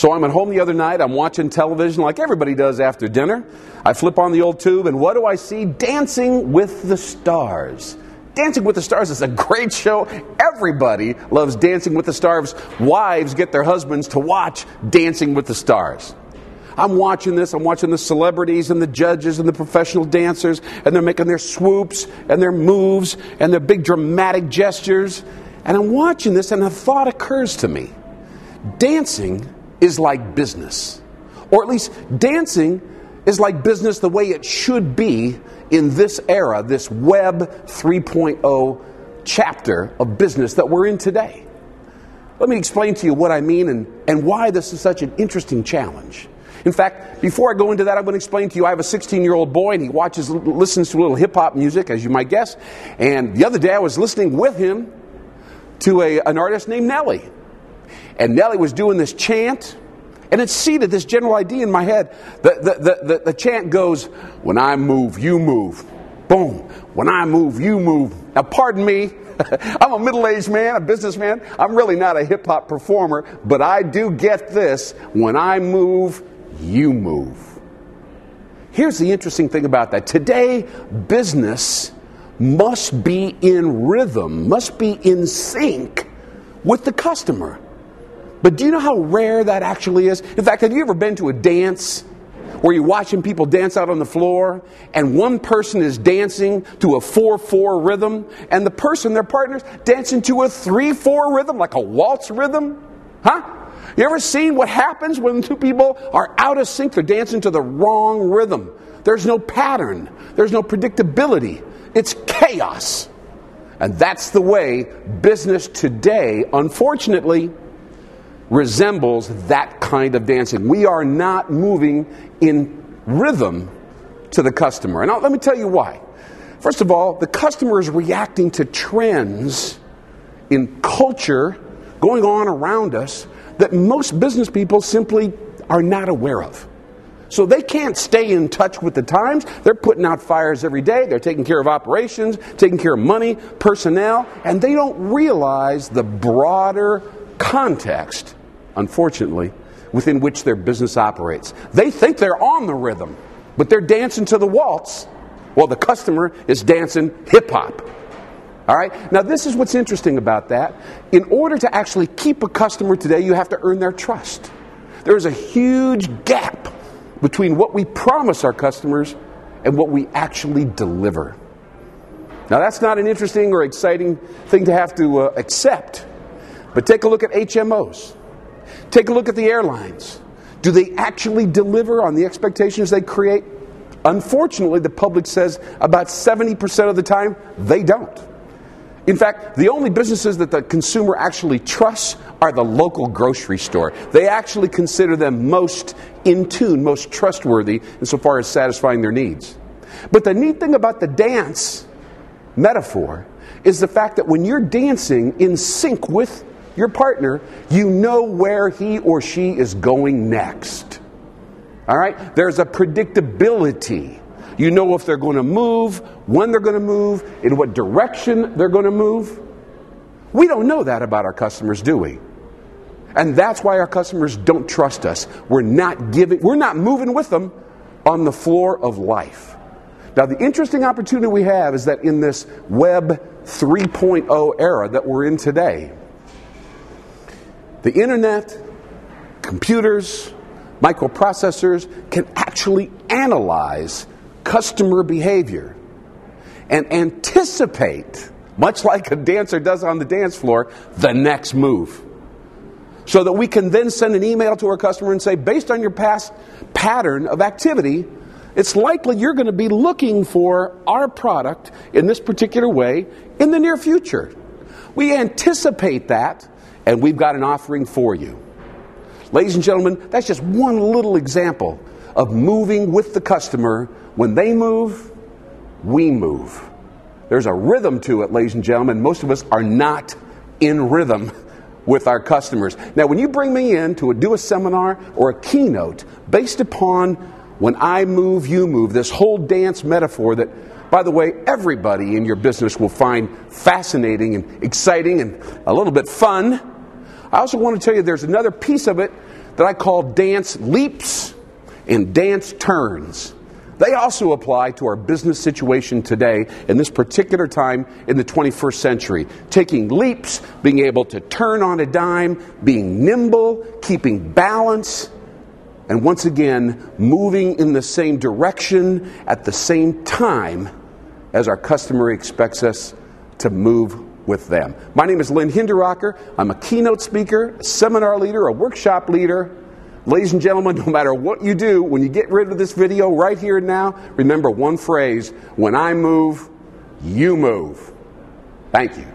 So I'm at home the other night, I'm watching television like everybody does after dinner. I flip on the old tube, and what do I see? Dancing with the Stars. Dancing with the Stars is a great show. Everybody loves Dancing with the Stars. Wives get their husbands to watch Dancing with the Stars. I'm watching the celebrities and the judges and the professional dancers, and they're making their swoops and their moves and their big dramatic gestures. And I'm watching this, and a thought occurs to me. Dancing is like business. Or at least dancing is like business the way it should be in this era, this Web 3.0 chapter of business that we're in today. Let me explain to you what I mean and why this is such an interesting challenge. In fact, before I go into that, I'm going to explain to you, I have a 16-year-old boy, and he listens to a little hip-hop music, as you might guess. And the other day I was listening with him to an artist named Nelly. And Nelly was doing this chant, and it seeded this general idea in my head. The chant goes, when I move, you move. Boom. When I move, you move. Now, pardon me. I'm a middle-aged man, a businessman. I'm really not a hip-hop performer, but I do get this. When I move, you move. Here's the interesting thing about that. Today, business must be in rhythm, must be in sync with the customer. But do you know how rare that actually is? In fact, have you ever been to a dance where you're watching people dance out on the floor and one person is dancing to a 4/4 rhythm and the person, their partner's, dancing to a 3/4 rhythm, like a waltz rhythm? Huh? You ever seen what happens when two people are out of sync? They're dancing to the wrong rhythm. There's no pattern. There's no predictability. It's chaos. And that's the way business today, unfortunately, resembles that kind of dancing. We are not moving in rhythm to the customer. And let me tell you why. First of all, the customer is reacting to trends in culture going on around us that most business people simply are not aware of. So they can't stay in touch with the times. They're putting out fires every day. They're taking care of operations, taking care of money, personnel, and they don't realize the broader context, unfortunately, within which their business operates. They think they're on the rhythm, but they're dancing to the waltz while the customer is dancing hip-hop. All right? Now, this is what's interesting about that. In order to actually keep a customer today, you have to earn their trust. There's a huge gap between what we promise our customers and what we actually deliver. Now, that's not an interesting or exciting thing to have to accept, but take a look at HMOs. Take a look at the airlines. Do they actually deliver on the expectations they create? Unfortunately, the public says about 70% of the time, they don't. In fact, the only businesses that the consumer actually trusts are the local grocery store. They actually consider them most in tune, most trustworthy insofar as satisfying their needs. But the neat thing about the dance metaphor is the fact that when you're dancing in sync with your partner, you know where he or she is going next. All right? There's a predictability. You know if they're going to move, when they're going to move, in what direction they're going to move. We don't know that about our customers, do we? And that's why our customers don't trust us. We're not moving with them on the floor of life. Now, the interesting opportunity we have is that in this Web 3.0 era that we're in today, the internet, computers, microprocessors can actually analyze customer behavior and anticipate, much like a dancer does on the dance floor, the next move. So that we can then send an email to our customer and say, based on your past pattern of activity, it's likely you're going to be looking for our product in this particular way in the near future. We anticipate that, and we've got an offering for you. Ladies and gentlemen, that's just one little example of moving with the customer. When they move, we move. There's a rhythm to it, ladies and gentlemen. Most of us are not in rhythm with our customers. Now, when you bring me in to do a seminar or a keynote based upon when I move, you move, this whole dance metaphor that, by the way, everybody in your business will find fascinating and exciting and a little bit fun, I also want to tell you there's another piece of it that I call dance leaps and dance turns. They also apply to our business situation today in this particular time in the 21st century. Taking leaps, being able to turn on a dime, being nimble, keeping balance, and once again, moving in the same direction at the same time as our customer expects us to move with them. My name is Lynn Hinderaker. I'm a keynote speaker, a seminar leader, a workshop leader. Ladies and gentlemen, no matter what you do, when you get rid of this video right here and now, remember one phrase: when I move, you move. Thank you.